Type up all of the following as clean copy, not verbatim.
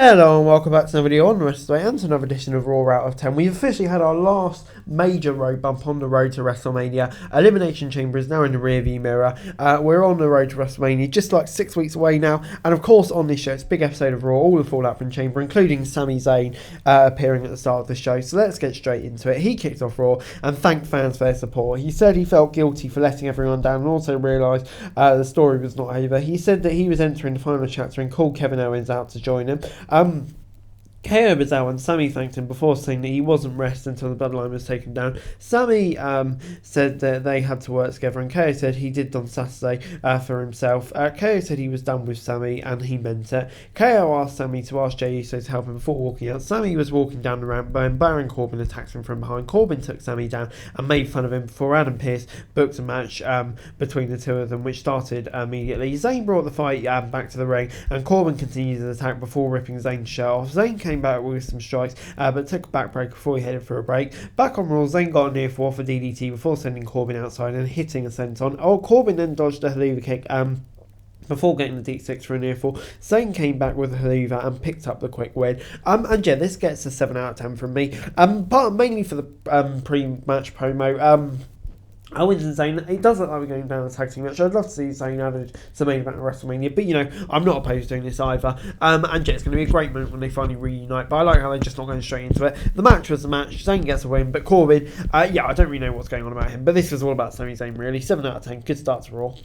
Hello and welcome back to another video on WrestleMania and to another edition of Raw out of 10. We've officially had our last major road bump on the road to WrestleMania. Elimination Chamber is now in the rearview mirror. We're on the road to WrestleMania, just like 6 weeks away now. And of course on this show, it's a big episode of Raw, all the fallout from Chamber, including Sami Zayn appearing at the start of the show. So let's get straight into it. He kicked off Raw and thanked fans for their support. He said he felt guilty for letting everyone down and also realised the story was not over. He said that he was entering the final chapter and called Kevin Owens out to join him. KO was out and Sami thanked him before saying that he wasn't resting until the bloodline was taken down. Sami said that they had to work together, and KO said he did on Saturday for himself. KO said he was done with Sami and he meant it. KO asked Sami to ask Jey Uso to help him before walking out. Sami was walking down the ramp when Baron Corbin attacked him from behind. Corbin took Sami down and made fun of him before Adam Pearce booked a match between the two of them, which started immediately. Zayn brought the fight back to the ring and Corbin continued his attack before ripping Zayn's shirt off. Zayn came back with some strikes, but took a back break before he headed for a break. Back on Raw, Zayn got a near fall for DDT before sending Corbin outside and hitting a senton. Corbin then dodged a Helluva Kick before getting the deep six for a near fall. Zayn came back with a Helluva and picked up the quick win. And yeah, this gets a 7 out of 10 from me. But mainly for the pre-match promo. Owens and Zayn, it does look like we're going down a tag team match. I'd love to see Zayn added to the main event of WrestleMania, but I'm not opposed to doing this either. And yeah, it's going to be a great moment when they finally reunite, but I like how they're just not going straight into it. The match was the match, Zayn gets a win, but Corbin, yeah, I don't really know what's going on about him, but this was all about Sami Zayn really. 7 out of 10, good start to Raw.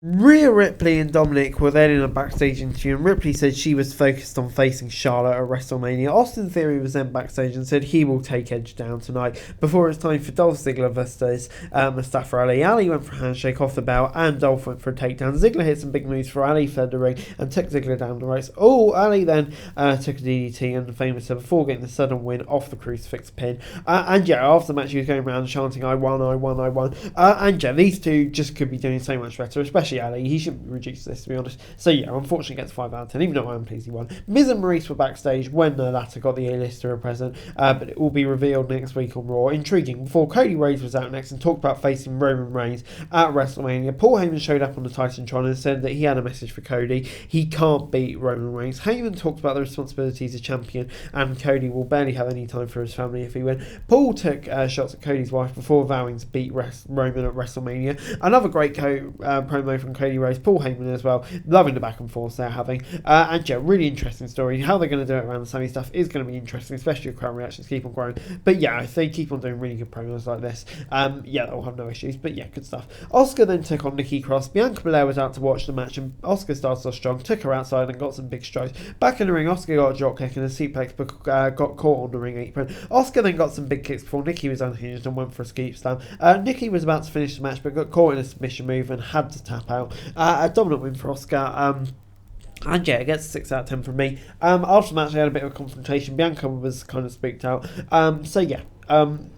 Rhea Ripley and Dominic were then in a backstage interview, and Ripley said she was focused on facing Charlotte at WrestleMania. Austin Theory was then backstage and said he will take Edge down tonight before it's time for Dolph Ziggler versus Mustafa Ali. Ali went for a handshake off the bell and Dolph went for a takedown. Ziggler hit some big moves for Ali, fled the ring and took Ziggler down the ropes. Ali then took a DDT and the famous before getting the sudden win off the crucifix pin. And yeah, after the match he was going around chanting, I won, I won, I won. And yeah, these two just could be doing so much better, especially Ali. He shouldn't reduce this, to be honest. So yeah, unfortunately gets 5 out of 10, even though I'm pleased he won. Miz and Maurice were backstage when the latter got the A-lister present, but it will be revealed next week on Raw. Intriguing. Before Cody Rhodes was out next and talked about facing Roman Reigns at WrestleMania, Paul Heyman showed up on the Titantron and said that he had a message for Cody. He can't beat Roman Reigns. Heyman talked about the responsibilities as champion, and Cody will barely have any time for his family if he wins. Paul took shots at Cody's wife before vowing to beat Roman at WrestleMania. Another great promo from Cody Rhodes, Paul Heyman as well, loving the back and forth they're having. And yeah, really interesting story. How they're going to do it around the Sami stuff is going to be interesting, especially if crowd reactions keep on growing. But yeah, if they keep on doing really good promos like this, yeah, they'll have no issues. But yeah, good stuff. Asuka then took on Nikki Cross. Bianca Belair was out to watch the match, and Asuka started off strong, took her outside and got some big strikes. Back in the ring, Asuka got a drop kick and a suplex, but got caught on the ring apron. Asuka then got some big kicks before Nikki was unhinged and went for a scoop slam. Nikki was about to finish the match, but got caught in a submission move and had to tap out. A dominant win for Asuka. And yeah, it gets a 6 out of 10 from me. After the match, they had a bit of a confrontation. Bianca was kind of spooked out. So yeah.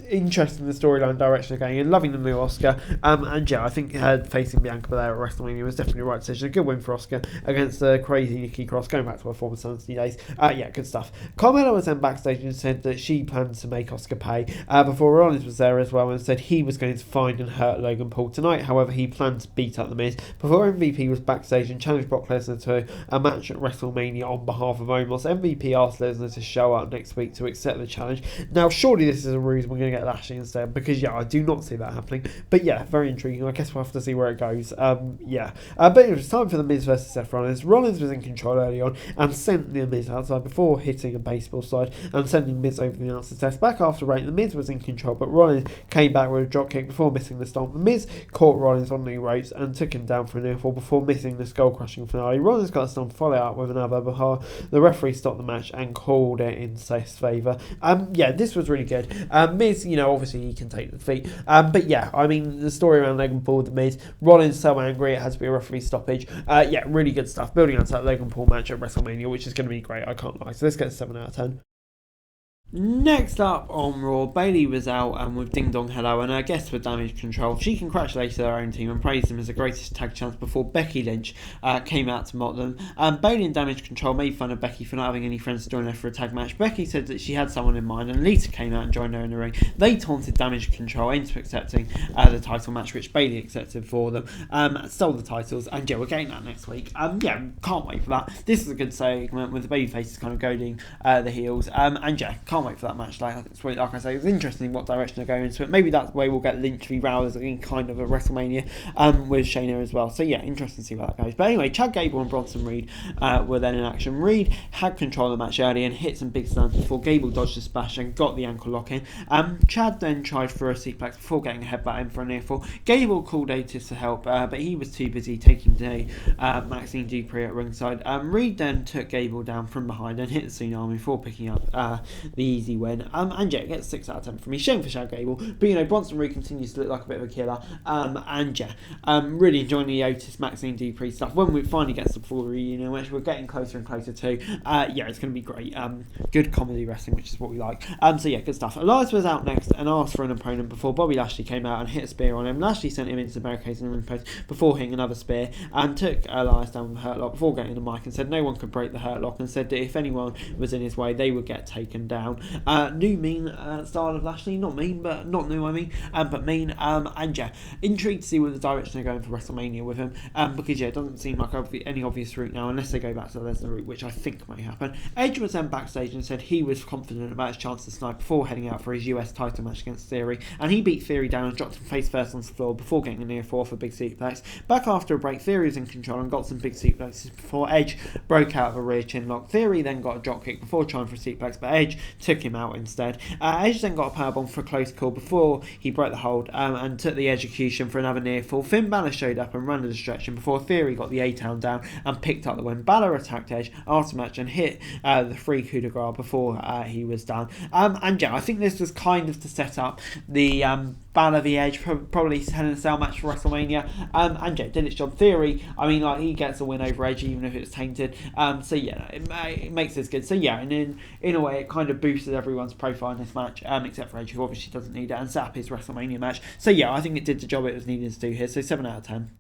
Interesting the storyline direction they're going in, loving the new Asuka, and yeah, I think facing Bianca Belair at WrestleMania was definitely the right decision. A good win for Asuka against the crazy Nikki Cross, going back to her former Sanity days. Yeah, good stuff. Carmella was then backstage and said that she planned to make Asuka pay, before Rollins was there as well and said he was going to find and hurt Logan Paul tonight. However, he planned to beat up The Miz. Before MVP was backstage and challenged Brock Lesnar to a match at WrestleMania on behalf of Omos. MVP asked Lesnar to show up next week to accept the challenge. Now, surely this is a ruse, we're going to get Lashley instead, because yeah, I do not see that happening. But yeah, very intriguing. I guess we'll have to see where it goes. Yeah. But it was time for The Miz versus Seth Rollins. Rollins was in control early on and sent The Miz outside before hitting a baseball slide and sending Miz over the announcer's desk. Back after rain, The Miz was in control, but Rollins came back with a drop kick before missing the stomp. The Miz caught Rollins on the ropes and took him down for a near fall before missing the skull crushing finale. Rollins got a stomp to follow up with another before the referee stopped the match and called it in Seth's favour. Yeah, this was really good. Miz, obviously he can take the defeat. But yeah, I mean, the story around Logan Paul with The Miz, Rollins so angry it had to be a referee stoppage. Yeah, really good stuff. Building on that Logan Paul match at WrestleMania, which is going to be great, I can't lie. So let's get a 7 out of 10. Next up on Raw, Bayley was out with Ding Dong Hello and her guests were Damage Control. She congratulated her own team and praised them as the greatest tag champs before Becky Lynch came out to mock them. Bayley and Damage Control made fun of Becky for not having any friends to join her for a tag match. Becky said that she had someone in mind and Lita came out and joined her in the ring. They taunted Damage Control into accepting the title match, which Bayley accepted for them. Stole the titles, and yeah, we're getting that next week. Yeah, can't wait for that. This is a good segment with the babyfaces kind of goading the heels. And yeah, can't wait for that match. Like I say, it's interesting what direction they're going into it. Maybe that's the way we'll get Lynch v Rousey in kind of a WrestleMania with Shayna as well. So yeah, interesting to see where that goes. But anyway, Chad Gable and Bronson Reed were then in action. Reed had control of the match early and hit some big slams before Gable dodged the splash and got the ankle lock in. Chad then tried for a suplex before getting a headbutt in for a near fall. Gable called Otis to help, but he was too busy taking down Maxine Dupree at ringside. Reed then took Gable down from behind and hit the tsunami before picking up the easy win. And yeah, it gets 6 out of 10 from me. Shame for Chad Gable, but you know, Bronson Reed continues to look like a bit of a killer. And yeah, really enjoying the Otis Maxine Dupree stuff. When we finally get the full reunion, which we're getting closer and closer to, yeah, it's going to be great. Good comedy wrestling, which is what we like. So yeah, good stuff. Elias was out next and asked for an opponent before Bobby Lashley came out and hit a spear on him. Lashley sent him into the barricades and ring post before hitting another spear and took Elias down with a hurt lock before getting the mic and said no one could break the hurt lock and said that if anyone was in his way, they would get taken down. New mean style of Lashley, not mean, but not new, I mean, but mean. And yeah, intrigued to see where the direction they're going for WrestleMania with him, because yeah, it doesn't seem like any obvious route now, unless they go back to the Lesnar route, which I think may happen. Edge was then backstage and said he was confident about his chance to snipe before heading out for his US title match against Theory, and he beat Theory down and dropped him face first on the floor before getting a near fall for big suplex. Back after a break, Theory was in control and got some big suplexes before Edge broke out of a rear chin lock. Theory then got a drop kick before trying for a suplex, but Edge took him out instead. Edge then got a powerbomb for a close call before he broke the hold and took the execution for another near fall. Finn Balor showed up and ran the distraction before Theory got the A-Town down and picked up the win. Balor attacked Edge after the match and hit the free coup de grace before he was done. And yeah, I think this was kind of to set up the Balor v Edge, probably Hell in a Cell match for WrestleMania. And yeah, did its job. Theory, I mean, like, he gets a win over Edge even if it's tainted. So yeah, it makes this good. So yeah, and in a way, it kind of boosted everyone's profile in this match, except for Edge, who obviously doesn't need it, and set up his WrestleMania match. So yeah, I think it did the job it was needed to do here. So 7 out of 10.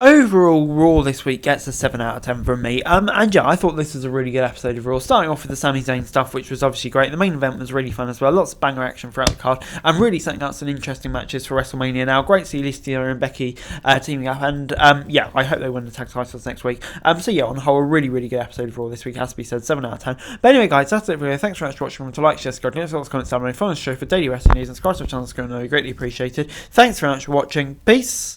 Overall, Raw this week gets a 7 out of 10 from me. And yeah, I thought this was a really good episode of Raw. Starting off with the Sami Zayn stuff, which was obviously great. The main event was really fun as well. Lots of banger action throughout the card. And really setting up some interesting matches for WrestleMania now. Great to see Lystia and Becky teaming up. And yeah, I hope they win the tag titles next week. So yeah, on the whole, a really, really good episode of Raw this week. Has to be said, 7 out of 10. But anyway, guys, that's it for today. Thanks very much for watching. Remember to like, share, subscribe, leave us all comments down below. Follow the show for daily wrestling news and subscribe to the channel. It's going to be greatly appreciated. Thanks very much for watching. Peace.